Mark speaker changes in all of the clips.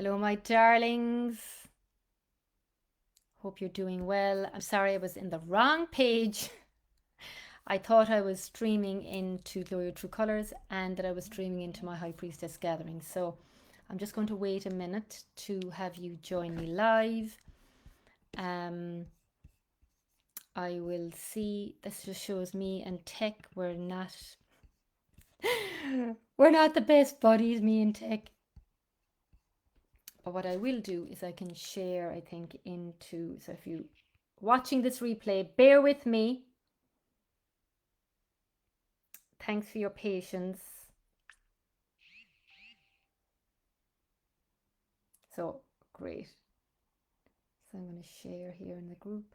Speaker 1: Hello, my darlings. Hope you're doing well. I'm sorry I was in the wrong page. I thought I was streaming into Glow Your True Colors and that I was streaming into my High Priestess gathering. So I'm just going to wait a minute to have you join me live. I will see. This just shows me and Tech. We're not the best buddies, me and Tech. But what I will do is I can share, I think, into, so if you watching this replay, bear with me. Thanks for your patience. So great. So I'm going to share here in the group.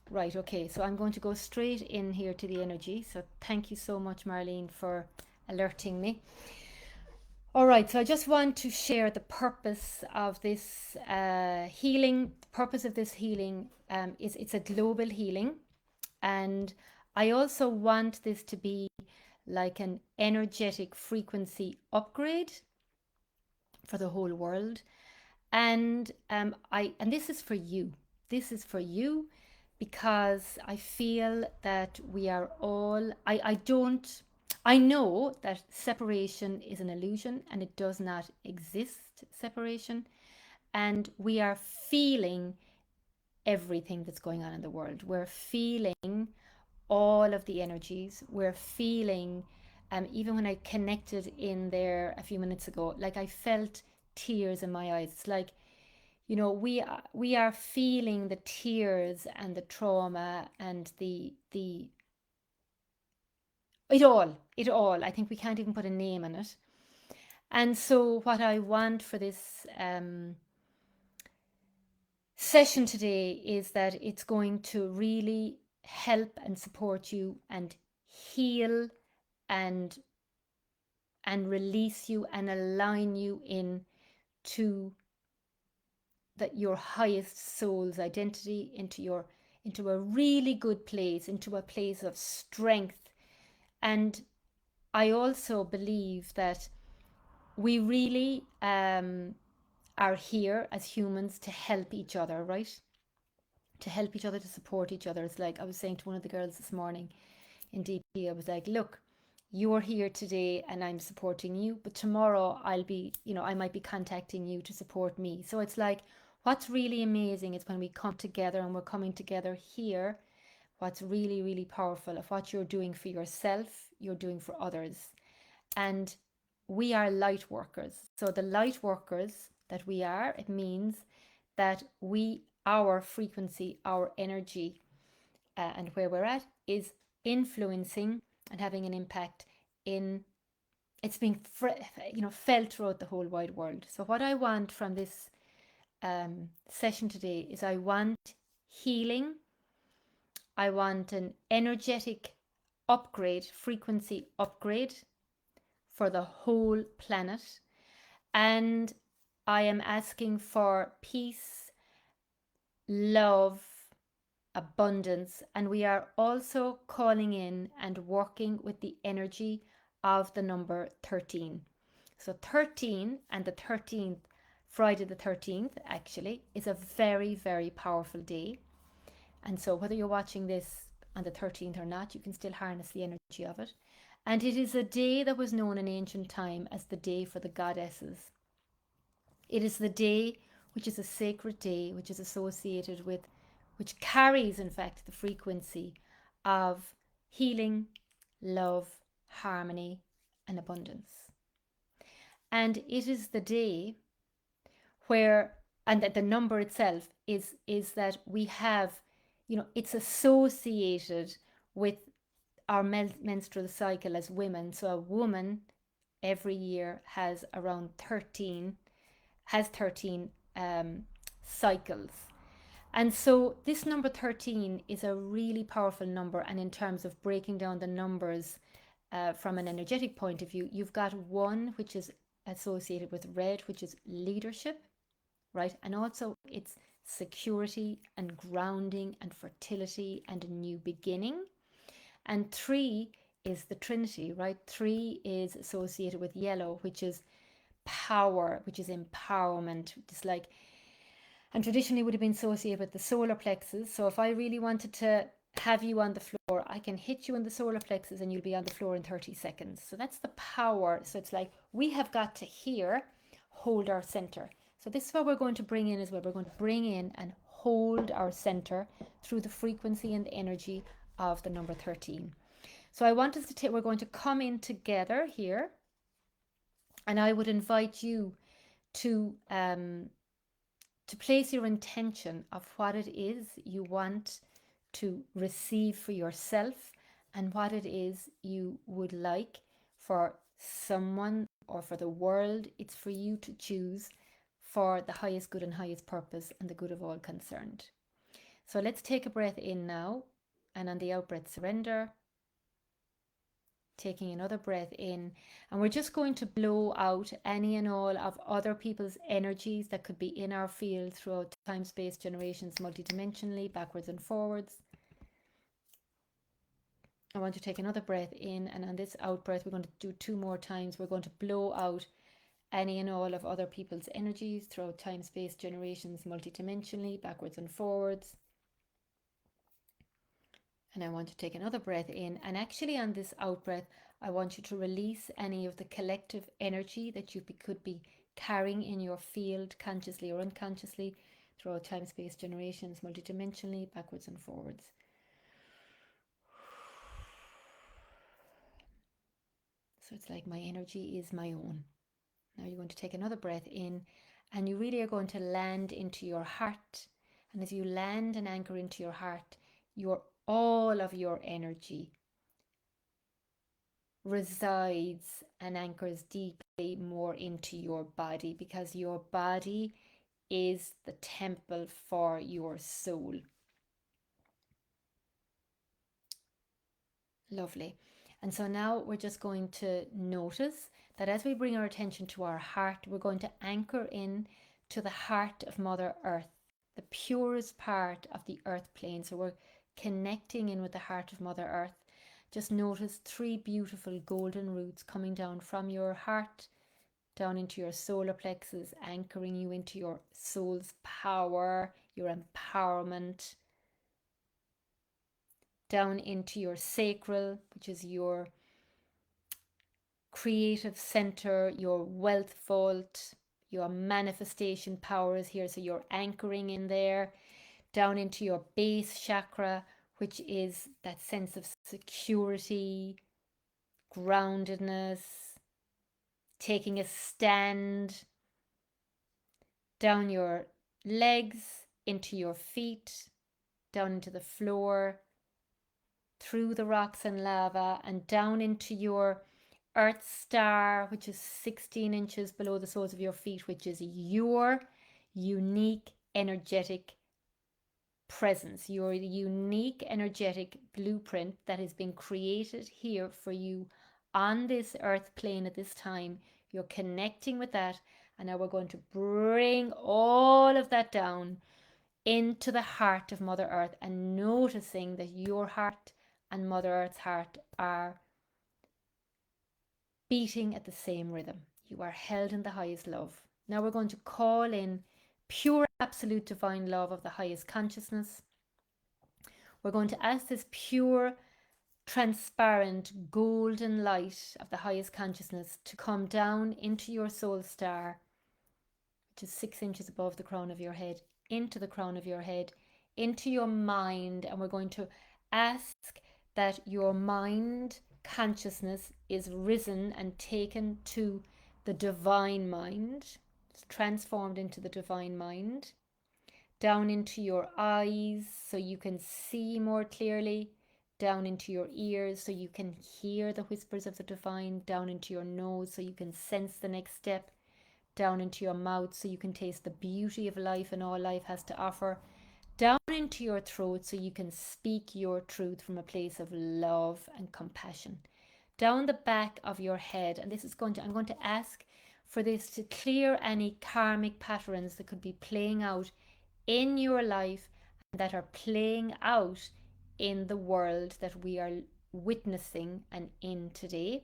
Speaker 1: Right, okay, so I'm going to go straight in here to the energy. So thank you so much, Marlene, for alerting me. All right, so I just want to share the purpose of this healing. The purpose of this healing is it's a global healing. And I also want this to be like an energetic frequency upgrade for the whole world. And this is for you. This is for you because I feel that we are all I know that separation is an illusion and it does not exist, separation. And we are feeling everything that's going on in the world. We're feeling all of the energies. We're feeling, even when I connected in there a few minutes ago, like I felt tears in my eyes. It's like, we are feeling the tears and the trauma and the it all. I think we can't even put a name on it. And so, what I want for this session today is that it's going to really help and support you and heal and release you and align you in to that your highest soul's identity, into a really good place, into a place of strength. And I also believe that we really are here as humans to help each other, right? To help each other, to support each other. It's like I was saying to one of the girls this morning in DP, I was like, look, you're here today and I'm supporting you, but tomorrow I might be contacting you to support me. So it's like, what's really amazing is when we come together and we're coming together here, what's really, really powerful of what you're doing for yourself, you're doing for others. And we are light workers. So the light workers that we are, it means that our frequency, our energy, and where we're at is influencing and having an impact in it's being felt throughout the whole wide world. So what I want from this session today is I want healing. I want an energetic upgrade, frequency upgrade for the whole planet. And I am asking for peace, love, abundance. And we are also calling in and working with the energy of the number 13. So 13 and the 13th, Friday the 13th, actually, is a very, very powerful day. And so whether you're watching this on the 13th or not, you can still harness the energy of it. And it is a day that was known in ancient time as the day for the goddesses. It is the day which is a sacred day, which is associated with, which carries, in fact, the frequency of healing, love, harmony, and abundance. And it is the day where, and that the number itself is that we have, it's associated with our menstrual cycle as women. So a woman every year has around 13 cycles. And so this number 13 is a really powerful number. And in terms of breaking down the numbers from an energetic point of view, you've got 1, which is associated with red, which is leadership, right? And also it's security and grounding and fertility and a new beginning. And 3 is the Trinity, right? 3 is associated with yellow, which is power, which is empowerment. It's like, and traditionally would have been associated with the solar plexus. So if I really wanted to have you on the floor, I can hit you in the solar plexus and you'll be on the floor in 30 seconds. So that's the power. So it's like we have got to here hold our center. So this is what we're going to bring in as well. We're going to bring in and hold our center through the frequency and energy of the number 13. So I want us to take, we're going to come in together here, and I would invite you to place your intention of what it is you want to receive for yourself and what it is you would like for someone or for the world. It's for you to choose for the highest good and highest purpose and the good of all concerned. So let's take a breath in now, and on the out breath, surrender. Taking another breath in, and we're just going to blow out any and all of other people's energies that could be in our field throughout time, space, generations, multidimensionally, backwards and forwards. I want you to take another breath in, and on this out breath, we're going to do 2 more times. We're going to blow out any and all of other people's energies throughout time, space, generations, multidimensionally, backwards and forwards. And I want you to take another breath in, and actually on this out breath, I want you to release any of the collective energy that you could be carrying in your field, consciously or unconsciously, throughout time, space, generations, multidimensionally, backwards and forwards. So it's like my energy is my own. Now you're going to take another breath in, and you really are going to land into your heart. And as you land and anchor into your heart, all of your energy resides and anchors deeply more into your body, because your body is the temple for your soul. Lovely. And so now we're just going to notice that as we bring our attention to our heart, we're going to anchor in to the heart of Mother Earth, the purest part of the earth plane. So we're connecting in with the heart of Mother Earth. Just notice 3 beautiful golden roots coming down from your heart down into your solar plexus, anchoring you into your soul's power, your empowerment, down into your sacral, which is your creative center, your wealth vault, your manifestation power is here. So you're anchoring in there, down into your base chakra, which is that sense of security, groundedness, taking a stand, down your legs, into your feet, down into the floor, through the rocks and lava, and down into your Earth star, which is 16 inches below the soles of your feet, which is your unique energetic presence, your unique energetic blueprint that has been created here for you on this earth plane at this time. You're connecting with that, and now we're going to bring all of that down into the heart of Mother Earth, and noticing that your heart and Mother Earth's heart are beating at the same rhythm. You are held in the highest love. Now we're going to call in pure absolute divine love of the highest consciousness. We're going to ask this pure, transparent, golden light of the highest consciousness to come down into your soul star, which is 6 inches above the crown of your head, into the crown of your head, into your mind. And we're going to ask that your mind consciousness is risen and taken to the divine mind. It's transformed into the divine mind. Down into your eyes so you can see more clearly. Down into your ears so you can hear the whispers of the divine. Down into your nose so you can sense the next step. Down into your mouth so you can taste the beauty of life and all life has to offer. Down into your throat so you can speak your truth from a place of love and compassion. Down the back of your head, and I'm going to ask for this to clear any karmic patterns that could be playing out in your life and that are playing out in the world that we are witnessing an in today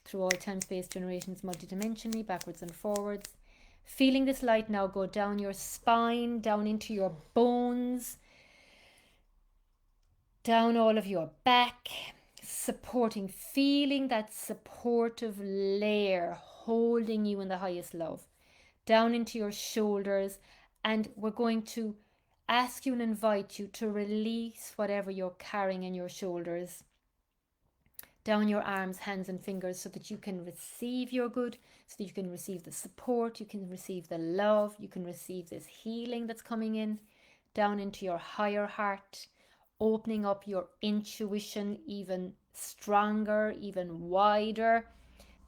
Speaker 1: through all time, space, generations, multidimensionally, backwards and forwards. Feeling this light now go down your spine, down into your bones, down all of your back, supporting, feeling that supportive layer holding you in the highest love, down into your shoulders. And we're going to ask you and invite you to release whatever you're carrying in your shoulders, down your arms, hands and fingers, so that you can receive your good, so that you can receive the support, you can receive the love, you can receive this healing that's coming in, down into your higher heart, opening up your intuition even stronger, even wider,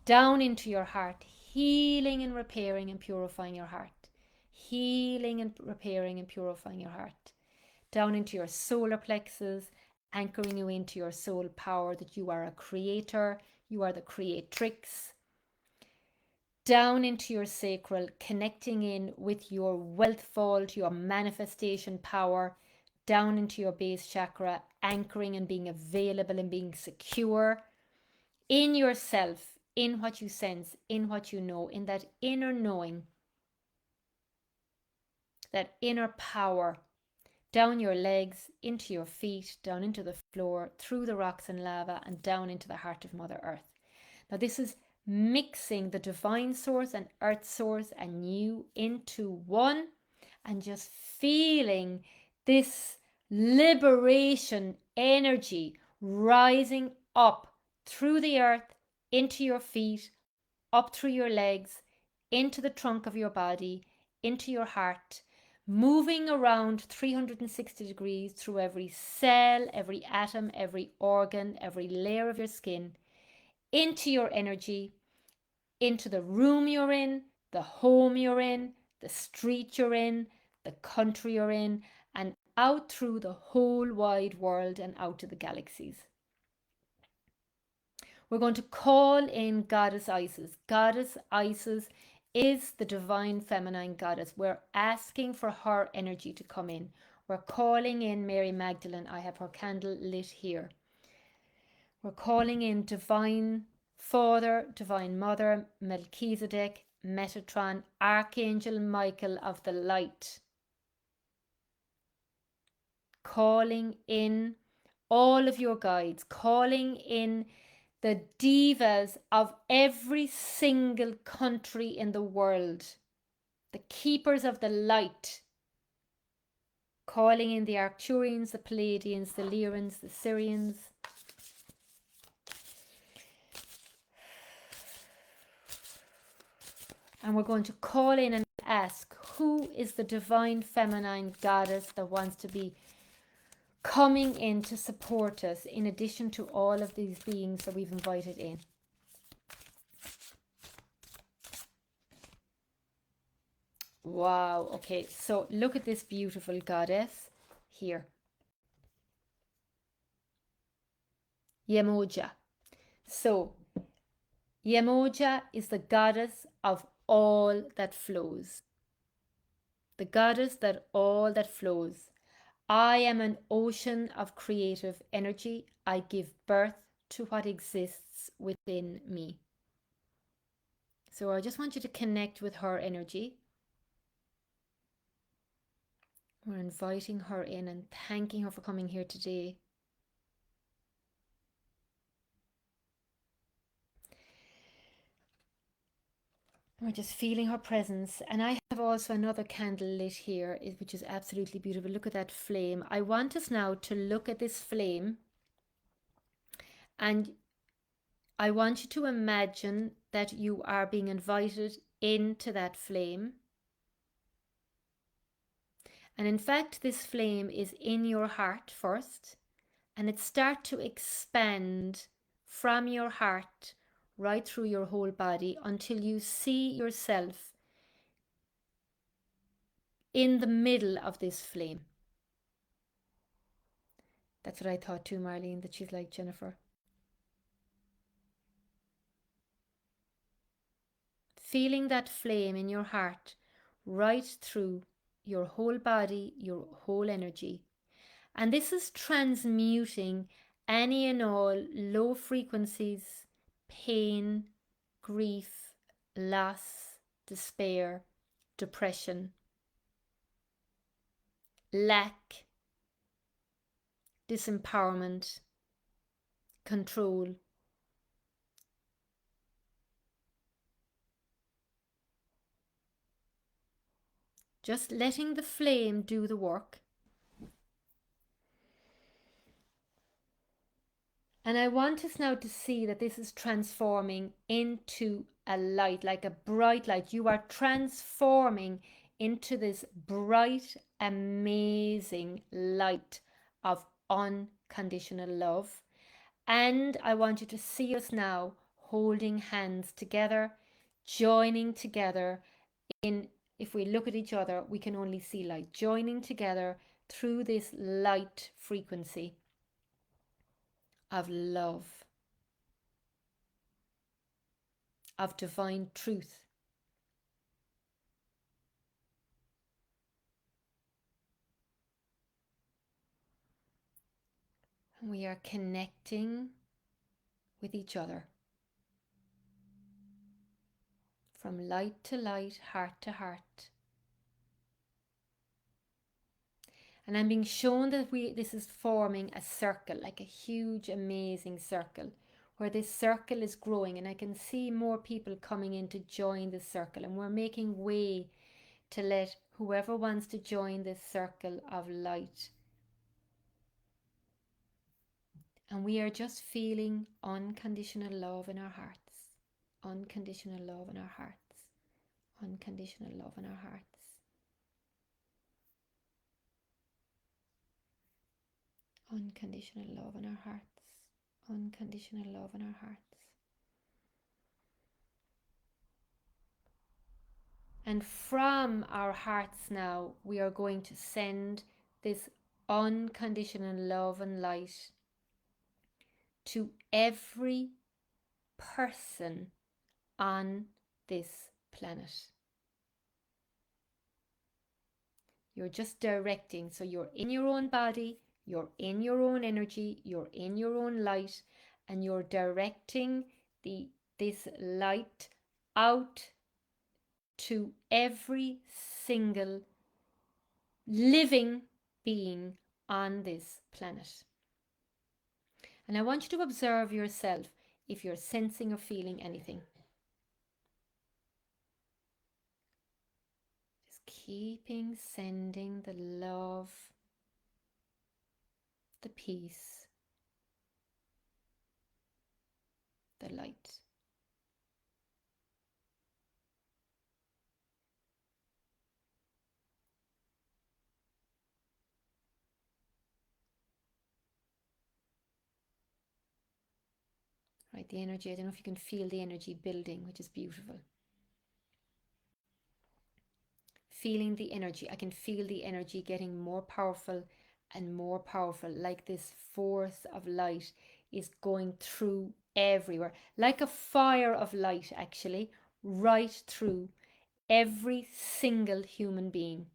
Speaker 1: down into your heart, healing and repairing and purifying your heart, healing and repairing and purifying your heart, down into your solar plexus, anchoring you into your soul power, that you are a creator, you are the creatrix, down into your sacral, connecting in with your wealth vault, your manifestation power, down into your base chakra, anchoring and being available and being secure in yourself, in what you sense, in what you know, in that inner knowing, that inner power, down your legs, into your feet, down into the floor, through the rocks and lava, and down into the heart of Mother Earth. Now, this is mixing the divine source and earth source and you into one, and just feeling this liberation energy rising up through the earth, into your feet, up through your legs, into the trunk of your body, into your heart, moving around 360 degrees through every cell, every atom, every organ, every layer of your skin, into your energy, into the room you're in, the home you're in, the street you're in, the country you're in, and out through the whole wide world and out to the galaxies. We're going to call in Goddess Isis. Goddess Isis is the divine feminine goddess. We're asking for her energy to come in. We're calling in Mary Magdalene. I have her candle lit here. We're calling in Divine Father, Divine Mother, Melchizedek, Metatron, Archangel Michael of the Light. Calling in all of your guides, calling in the divas of every single country in the world, the keepers of the light, calling in the Arcturians, the Palladians, the Lyrans, the Syrians. And we're going to call in and ask, who is the divine feminine goddess that wants to be coming in to support us, in addition to all of these beings that we've invited in? Wow, okay, so look at this beautiful goddess here. Yemoja. So, Yemoja is the goddess of all that flows. The goddess that all that flows. I am an ocean of creative energy. I give birth to what exists within me. So I just want you to connect with her energy. We're inviting her in and thanking her for coming here today. We're just feeling her presence. And I have also another candle lit here, which is absolutely beautiful. Look at that flame. I want us now to look at this flame, and I want you to imagine that you are being invited into that flame. And in fact, this flame is in your heart first, and it starts to expand from your heart right through your whole body until you see yourself in the middle of this flame. That's what I thought too, Marlene, that she's like Jennifer. Feeling that flame in your heart right through your whole body, your whole energy. And this is transmuting any and all low frequencies, pain, grief, loss, despair, depression, lack, disempowerment, control. Just letting the flame do the work. And I want us now to see that this is transforming into a light, like a bright light. You are transforming into this bright, amazing light of unconditional love. And I want you to see us now holding hands together, joining together in, if we look at each other, we can only see light, joining together through this light frequency of love, of divine truth. And we are connecting with each other from light to light, heart to heart. And I'm being shown that this is forming a circle, like a huge, amazing circle, where this circle is growing. And I can see more people coming in to join this circle. And we're making way to let whoever wants to join this circle of light. And we are just feeling unconditional love in our hearts. Unconditional love in our hearts. Unconditional love in our hearts. Unconditional love in our hearts. Unconditional love in our hearts. And from our hearts now, we are going to send this unconditional love and light to every person on this planet. You're just directing. So you're in your own body, you're in your own energy, you're in your own light, and you're directing this light out to every single living being on this planet. And I want you to observe yourself if you're sensing or feeling anything. Just keeping sending the love, the peace, the light. Right, the energy, I don't know if you can feel the energy building, which is beautiful. Feeling the energy, I can feel the energy getting more powerful and more powerful, like this force of light is going through everywhere, like a fire of light, actually, right through every single human being.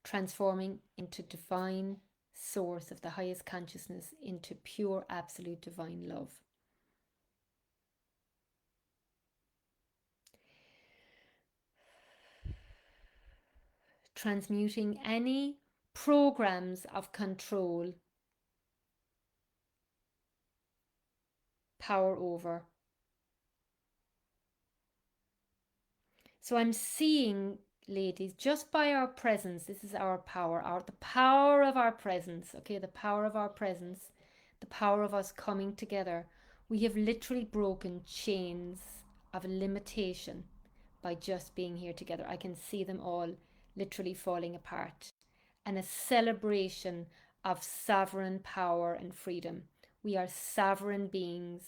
Speaker 1: Transforming into divine source of the highest consciousness, into pure absolute divine love. Transmuting any programs of control, power over. So I'm seeing, ladies, just by our presence, this is our power, the power of our presence, okay, the power of our presence, the power of us coming together. We have literally broken chains of limitation by just being here together. I can see them all literally falling apart. And a celebration of sovereign power and freedom. We are sovereign beings.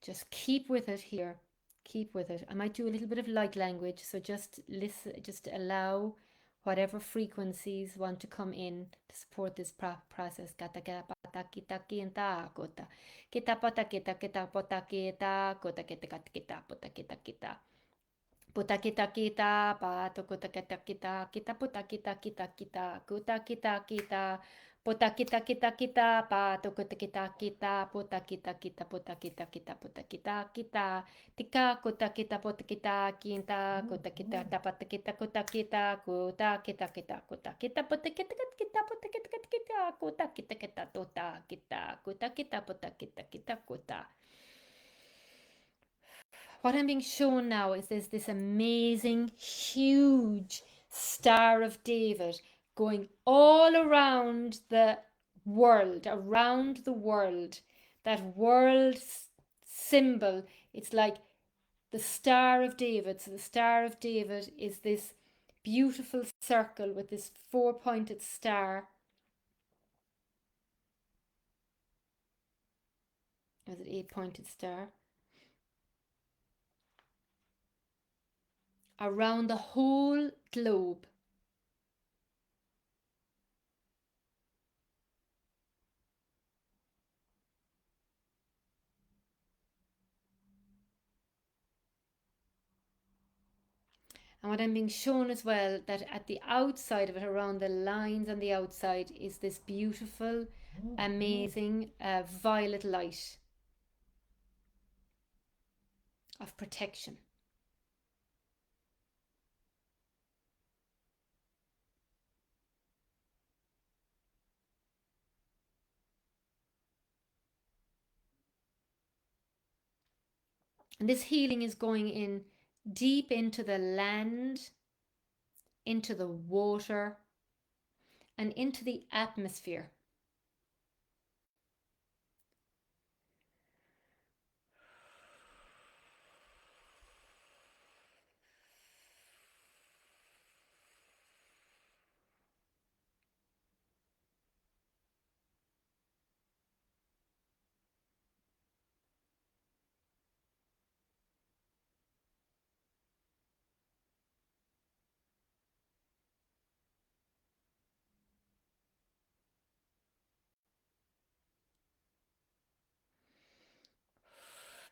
Speaker 1: Just keep with it here. Keep with it. I might do a little bit of light language, so just listen, just allow whatever frequencies want to come in to support this process. Puta kita kita pato kuta kita kita kita puta kita kita kita kuta kita kita puta kita kita kita pato kuta kita kita puta kita kita puta kita kita puta kita kita tika kuta kita puta kita kita kuta kita tapata kita kuta kita kuta kita kita kuta kita puta kita kita puta kita kita kuta kita kita tota kita kuta kita puta kita kita kuta. What I'm being shown now is there's this amazing, huge Star of David going all around the world, That world symbol, it's like the Star of David. So the Star of David is this beautiful circle with this four-pointed star. Is it eight-pointed star? Around the whole globe. And what I'm being shown as well, that at the outside of it, around the lines on the outside, is this beautiful, amazing violet light of protection. And this healing is going in deep into the land, into the water, and into the atmosphere.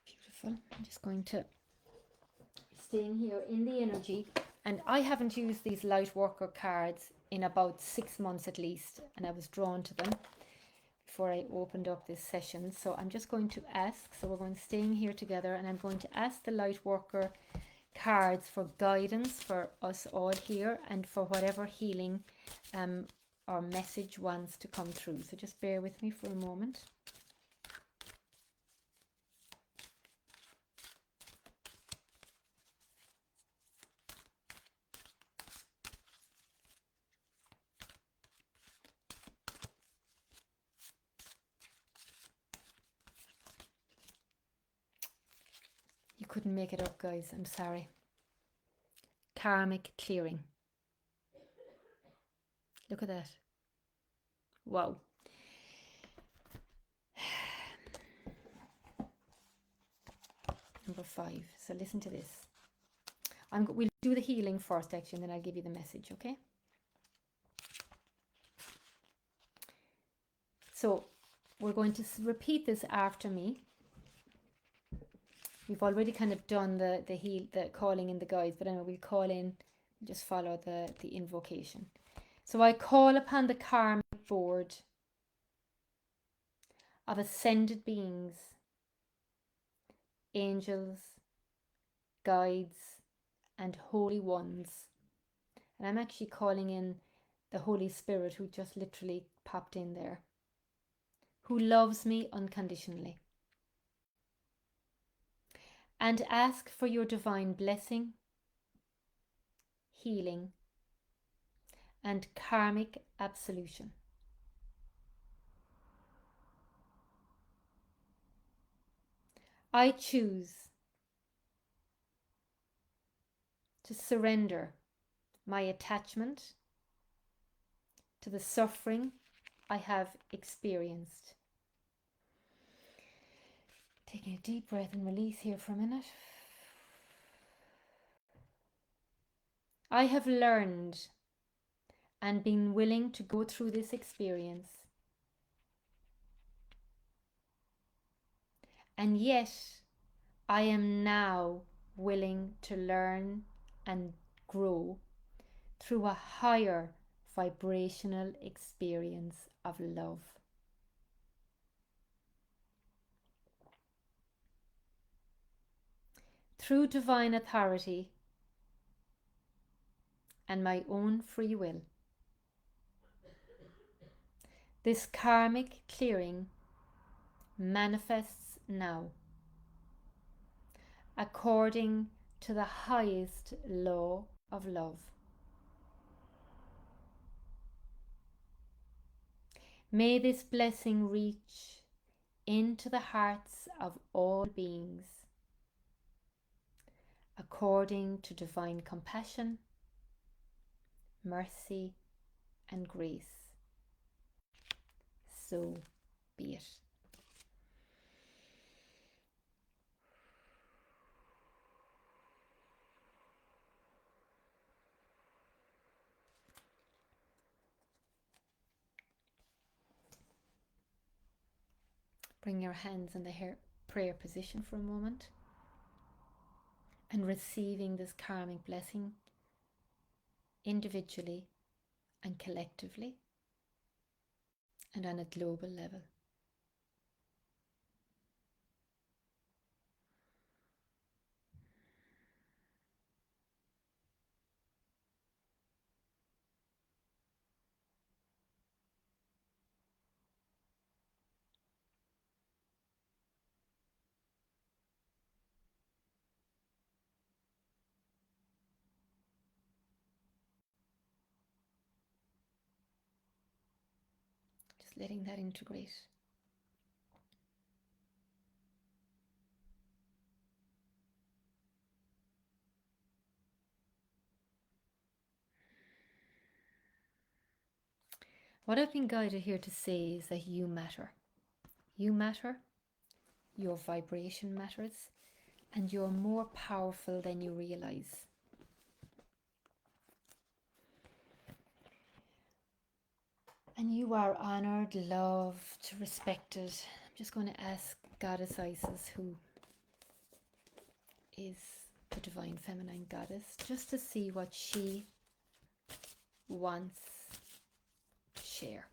Speaker 1: Beautiful. I'm just going to staying here in the energy, and I haven't used these light worker cards in about 6 months at least, and I was drawn to them before I opened up this session. So I'm just going to ask, so we're going staying here together, and I'm going to ask the light worker cards for guidance for us all here and for whatever healing or message wants to come through. So just bear with me for a moment. You couldn't make it up, guys. I'm sorry. Karmic clearing. Look at that. Wow. Number 5. So listen to this. We'll do the healing first, actually, and then I'll give you the message, okay? So we're going to repeat this after me. We've already kind of done the calling in the guides, but anyway, we'll call in, just follow the invocation. So I call upon the karmic board of ascended beings, angels, guides, and holy ones. And I'm actually calling in the Holy Spirit, who just literally popped in there, who loves me unconditionally. And ask for your divine blessing, healing, and karmic absolution. I choose to surrender my attachment to the suffering I have experienced. Taking a deep breath and release here for a minute. I have learned and been willing to go through this experience, and yet I am now willing to learn and grow through a higher vibrational experience of love. Through divine authority and my own free will, this karmic clearing manifests now according to the highest law of love. May this blessing reach into the hearts of all beings according to divine compassion, mercy, and grace. So be it. Bring your hands in the prayer position for a moment and receiving this karmic blessing individually and collectively and on a global level. Just letting that integrate. What I've been guided here to say is that you matter. You matter, your vibration matters, and you're more powerful than you realize. And you are honored, loved, respected. I'm just going to ask Goddess Isis, who is the divine feminine goddess, just to see what she wants to share.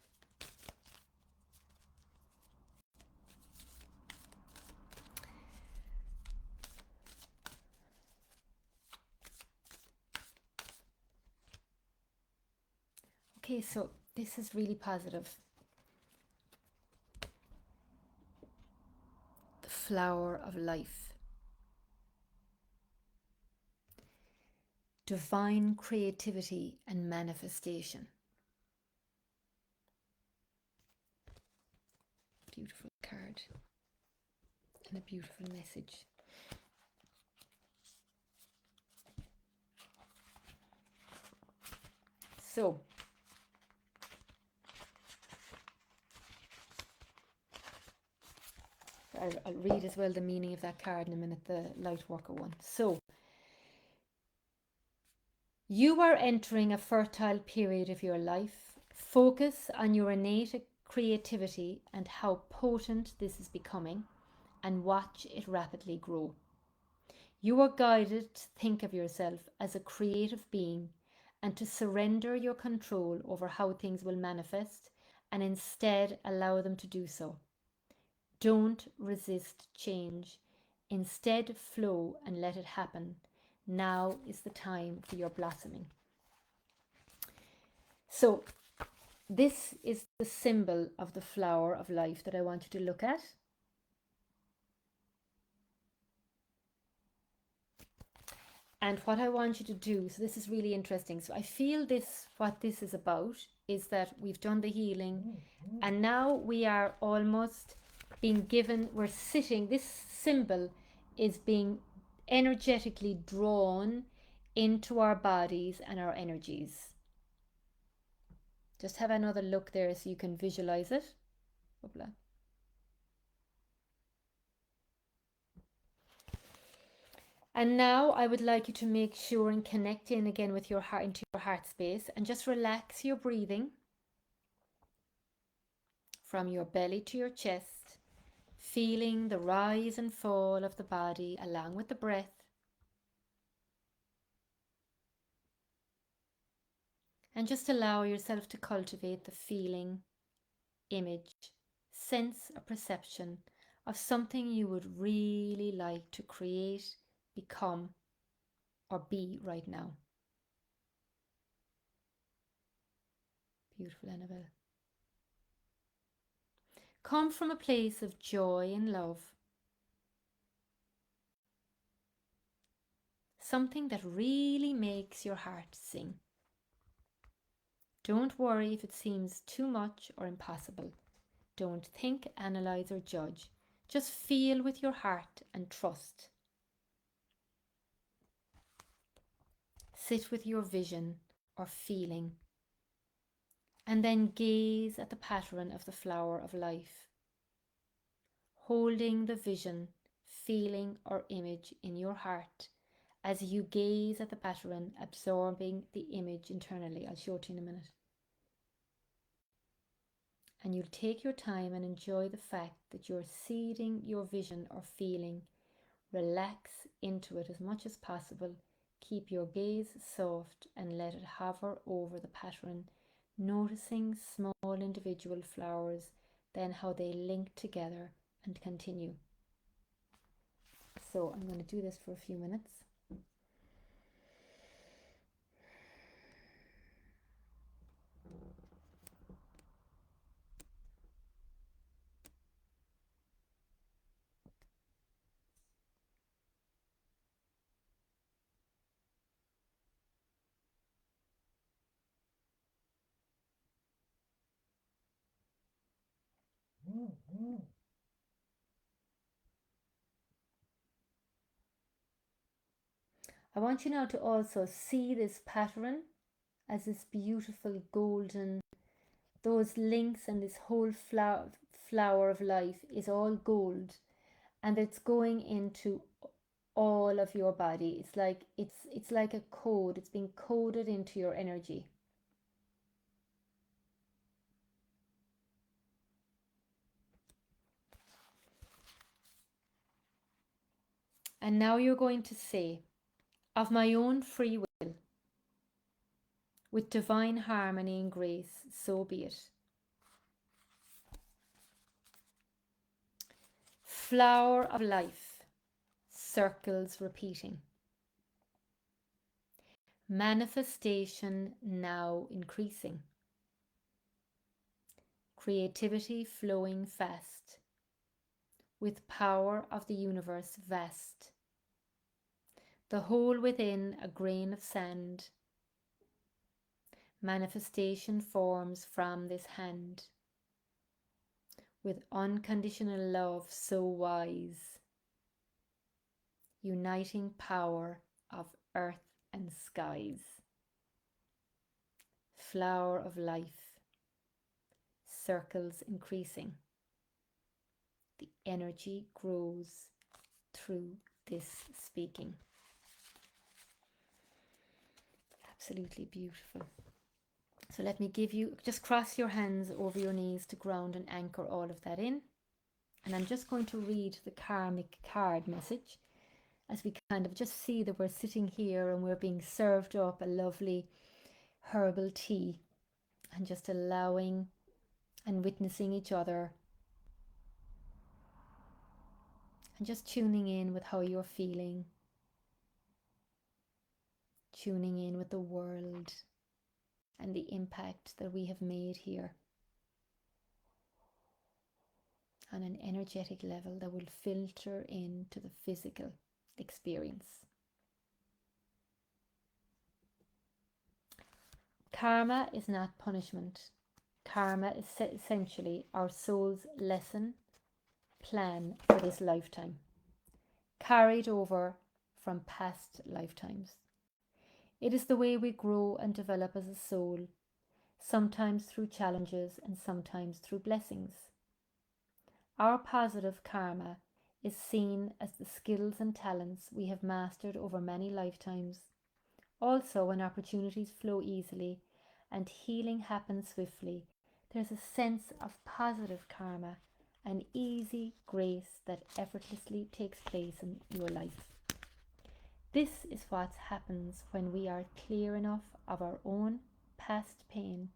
Speaker 1: Okay, so this is really positive. The flower of life. Divine creativity and manifestation. Beautiful card and a beautiful message. So, I'll read as well the meaning of that card in a minute, the light worker one. So, you are entering a fertile period of your life. Focus on your innate creativity and how potent this is becoming, and watch it rapidly grow. You are guided to think of yourself as a creative being and to surrender your control over how things will manifest and instead allow them to do so. Don't resist change. Instead, flow and let it happen. Now is the time for your blossoming. So, this is the symbol of the flower of life that I want you to look at. And what I want you to do, so this is really interesting. So I feel what this is about is that we've done the healing and now we are almost being given, we're sitting, this symbol is being energetically drawn into our bodies and our energies. Just have another look there so you can visualize it. Hoopla. And now I would like you to make sure and connect in again with your heart, into your heart space, and just relax your breathing from your belly to your chest, feeling the rise and fall of the body along with the breath. And just allow yourself to cultivate the feeling, image, sense, or perception of something you would really like to create, become, or be right now. Beautiful, Annabelle. Come from a place of joy and love. Something that really makes your heart sing. Don't worry if it seems too much or impossible. Don't think, analyze, or judge. Just feel with your heart and trust. Sit with your vision or feeling, and then gaze at the pattern of the flower of life, holding the vision, feeling, or image in your heart as you gaze at the pattern, absorbing the image internally. I'll show it to you in a minute. And you'll take your time and enjoy the fact that you're seeding your vision or feeling. Relax into it as much as possible. Keep your gaze soft and let it hover over the pattern, noticing small individual flowers, then how they link together and continue. So I'm going to do this for a few minutes. I want you now to also see this pattern as this beautiful golden, those links, and this whole flower of life is all gold, and it's going into all of your body. It's like a code. It's being coded into your energy. And now you're going to say, of my own free will, with divine harmony and grace, so be it. Flower of life, circles repeating. Manifestation now increasing. Creativity flowing fast. With power of the universe vast. The whole within a grain of sand. Manifestation forms from this hand. With unconditional love so wise. Uniting power of earth and skies. Flower of life. Circles increasing. The energy grows through this speaking. Absolutely beautiful. So let me give you, just cross your hands over your knees to ground and anchor all of that in. And I'm just going to read the karmic card message as we kind of just see that we're sitting here and we're being served up a lovely herbal tea, and just allowing and witnessing each other and just tuning in with how you're feeling, tuning in with the world and the impact that we have made here on an energetic level that will filter into the physical experience. Karma is not punishment. Karma is essentially our soul's lesson plan for this lifetime, carried over from past lifetimes. It is the way we grow and develop as a soul, sometimes through challenges and sometimes through blessings. Our positive karma is seen as the skills and talents we have mastered over many lifetimes. Also, when opportunities flow easily and healing happens swiftly, there's a sense of positive karma, an easy grace that effortlessly takes place in your life. This is what happens when we are clear enough of our own past pain,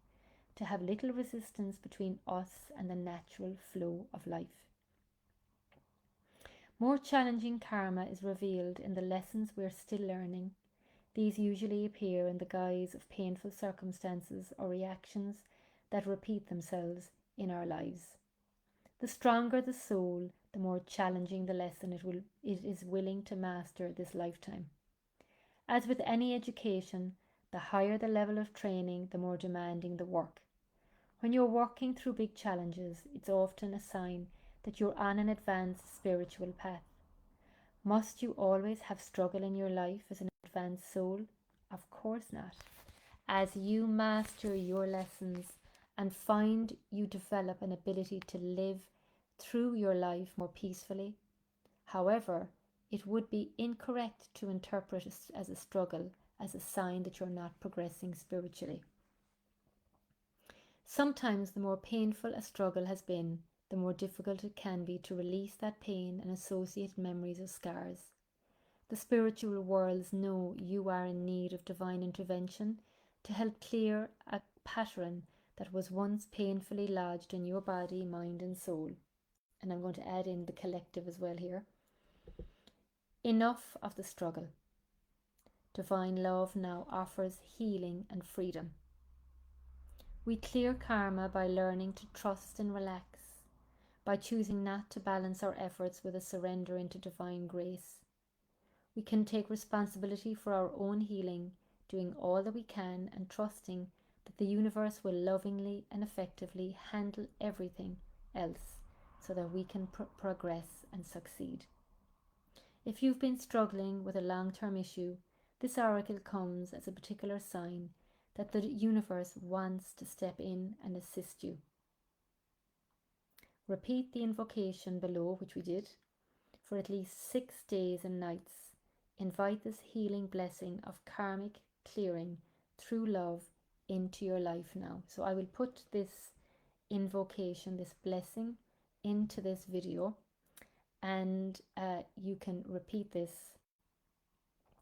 Speaker 1: to have little resistance between us and the natural flow of life. More challenging karma is revealed in the lessons we're still learning. These usually appear in the guise of painful circumstances or reactions that repeat themselves in our lives. The stronger the soul, the more challenging the lesson it is willing to master this lifetime. As with any education, the higher the level of training, the more demanding the work. When you're working through big challenges, it's often a sign that you're on an advanced spiritual path. Must you always have struggle in your life as an advanced soul? Of course not. As you master your lessons and find you develop an ability to live through your life more peacefully. However, it would be incorrect to interpret it as a struggle as a sign that you're not progressing spiritually. Sometimes the more painful a struggle has been, the more difficult it can be to release that pain and associated memories or scars. The spiritual worlds know you are in need of divine intervention to help clear a pattern that was once painfully lodged in your body, mind, and soul. And I'm going to add in the collective as well here. Enough of the struggle. Divine love now offers healing and freedom. We clear karma by learning to trust and relax, by choosing not to balance our efforts with a surrender into divine grace. We can take responsibility for our own healing, doing all that we can and trusting that the universe will lovingly and effectively handle everything else so that we can progress and succeed. If you've been struggling with a long-term issue, this oracle comes as a particular sign that the universe wants to step in and assist you. Repeat the invocation below, which we did, for at least 6 days and nights. Invite this healing blessing of karmic clearing through love into your life now. So I will put this invocation, this blessing, into this video, and you can repeat this,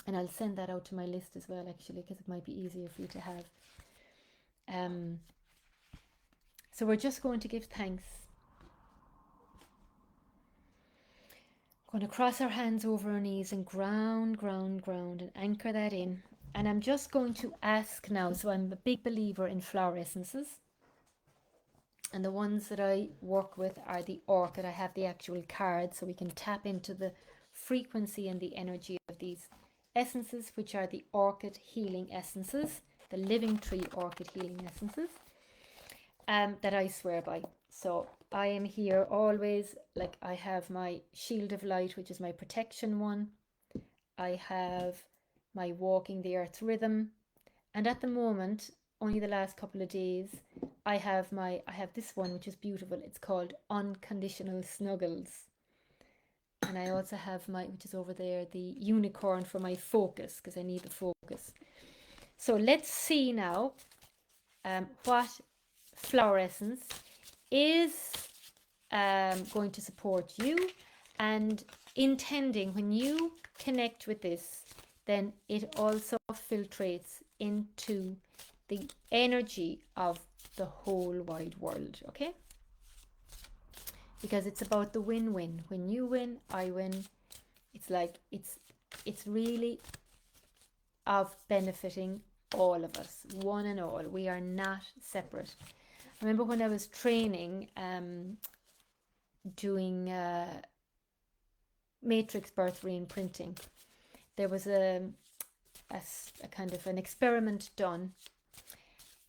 Speaker 1: and I'll send that out to my list as well, actually, because it might be easier for you to have. So we're just going to give thanks. Going to cross our hands over our knees and ground and anchor that in. And I'm just going to ask now, so I'm a big believer in flower essences, and the ones that I work with are the orchid. I have the actual card so we can tap into the frequency and the energy of these essences, which are the orchid healing essences, the living tree orchid healing essences, that I swear by. So I am here always, like I have my shield of light, which is my protection one. I have my walking the earth rhythm, and at the moment, only the last couple of days, I have this one, which is beautiful. It's called Unconditional Snuggles. And I also have which is over there, the unicorn for my focus, because I need the focus. So let's see now what flower essence is going to support you, and intending when you connect with this, then it also filtrates into the energy of the whole wide world, okay? Because it's about the win-win. When you win, I win. It's like it's really of benefiting all of us, one and all. We are not separate. I remember when I was training, doing matrix birth reimprinting, there was a kind of an experiment done,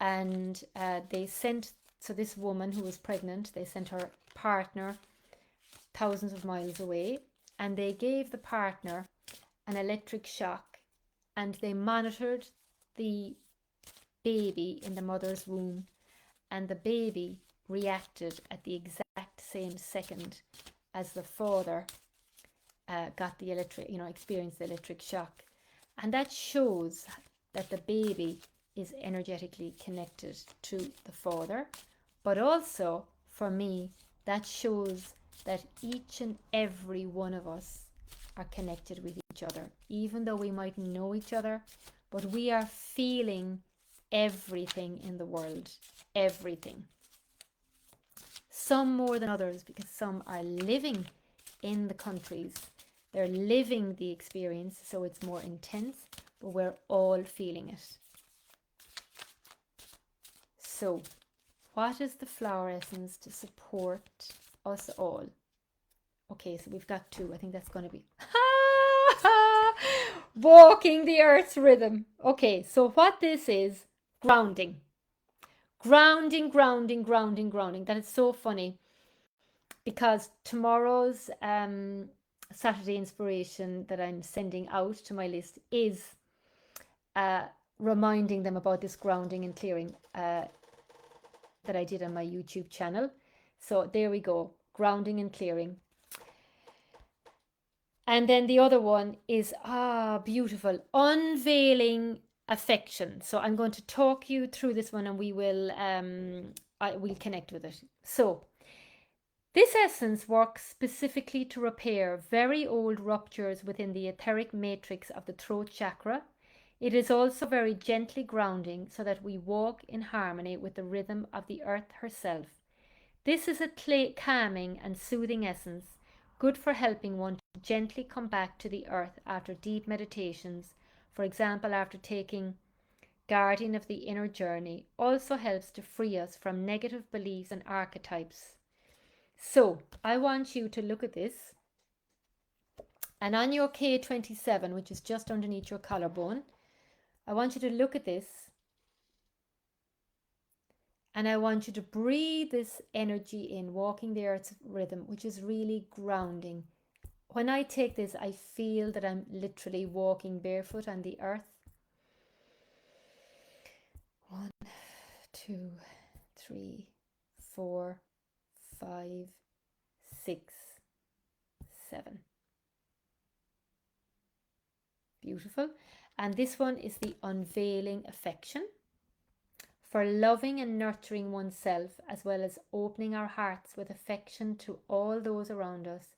Speaker 1: and they sent, so this woman who was pregnant, they sent her partner thousands of miles away, and they gave the partner an electric shock, and they monitored the baby in the mother's womb, and the baby reacted at the exact same second as the father got the experienced the electric shock. And that shows that the baby is energetically connected to the father. But also, for me, that shows that each and every one of us are connected with each other, even though we might know each other, but we are feeling everything in the world. Everything. Some more than others because some are living in the countries. They're living the experience, so it's more intense, but we're all feeling it. So, what is the flower essence to support us all? Okay, so we've got two. I think that's going to be walking the earth's rhythm. Okay, so what this is, grounding. Grounding, grounding, grounding, grounding. That is so funny because tomorrow's Saturday inspiration that I'm sending out to my list is reminding them about this grounding and clearing that I did on my YouTube channel. So there we go, grounding and clearing. And then the other one is, beautiful, unveiling affection. So I'm going to talk you through this one and we'll connect with it. So this essence works specifically to repair very old ruptures within the etheric matrix of the throat chakra. It is also very gently grounding so that we walk in harmony with the rhythm of the earth herself. This is a calming and soothing essence, good for helping one to gently come back to the earth after deep meditations. For example, after taking Guardian of the Inner Journey, also helps to free us from negative beliefs and archetypes. So, I want you to look at this. And on your K27, which is just underneath your collarbone, I want you to look at this. And I want you to breathe this energy in, walking the earth's rhythm, which is really grounding. When I take this, I feel that I'm literally walking barefoot on the earth. 1, 2, 3, 4, 5, 6, 7. Beautiful. And this one is the unveiling affection. For loving and nurturing oneself, as well as opening our hearts with affection to all those around us.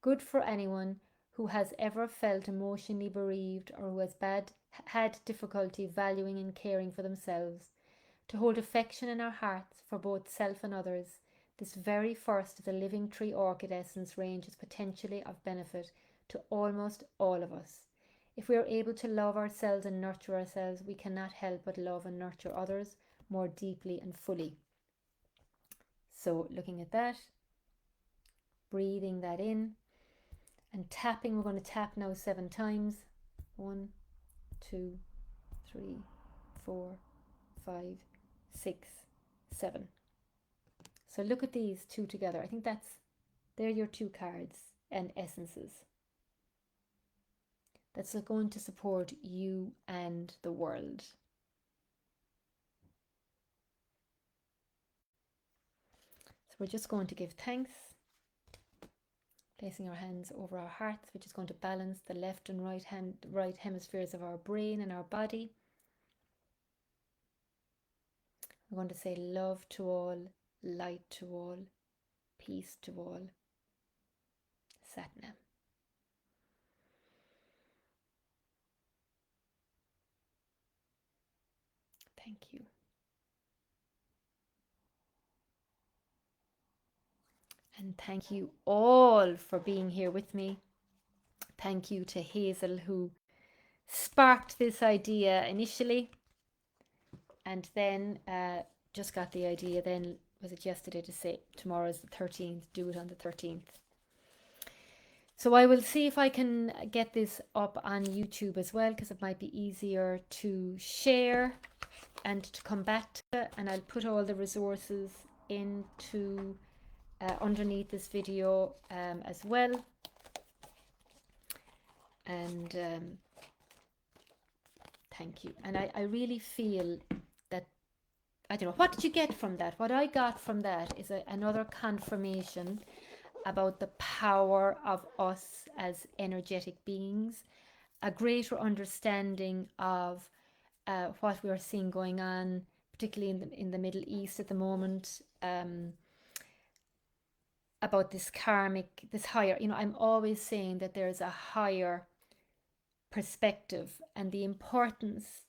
Speaker 1: Good for anyone who has ever felt emotionally bereaved or who has had difficulty valuing and caring for themselves. To hold affection in our hearts for both self and others. This very first of the Living Tree Orchid Essence range is potentially of benefit to almost all of us. If we are able to love ourselves and nurture ourselves, we cannot help but love and nurture others more deeply and fully. So looking at that, breathing that in and tapping. We're going to tap now 7 times. 1, 2, 3, 4, 5, 6, 7. So look at these two together. I think they're your 2 cards and essences. That's going to support you and the world. So we're just going to give thanks, placing our hands over our hearts, which is going to balance the left and right hemispheres of our brain and our body. We're going to say love to all, light to all, peace to all. Satnam. Thank you. And thank you all for being here with me. Thank you to Hazel, who sparked this idea initially and then just got the idea then, was it yesterday, to say tomorrow's the 13th, do it on the 13th. So I will see if I can get this up on YouTube as well, because it might be easier to share and to come back to it. And I'll put all the resources into underneath this video as well. And thank you. And I really feel that, I don't know, what did you get from that? What I got from that is another confirmation about the power of us as energetic beings, a greater understanding of what we are seeing going on, particularly in the Middle East at the moment, about this karmic, this higher, I'm always saying that there's a higher perspective and the importance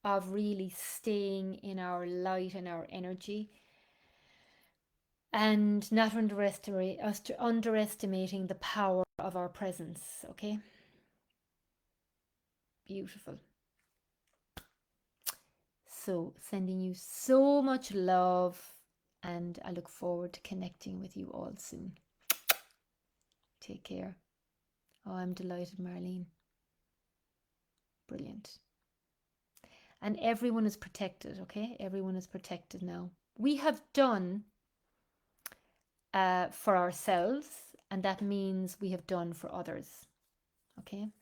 Speaker 1: of really staying in our light and our energy, and not underestimating the power of our presence. Okay, beautiful. So sending you so much love, and I look forward to connecting with you all soon. Take care. Oh, I'm delighted, Marlene. Brilliant. And everyone is protected, okay? Everyone is protected now. We have done for ourselves, and that means we have done for others, okay?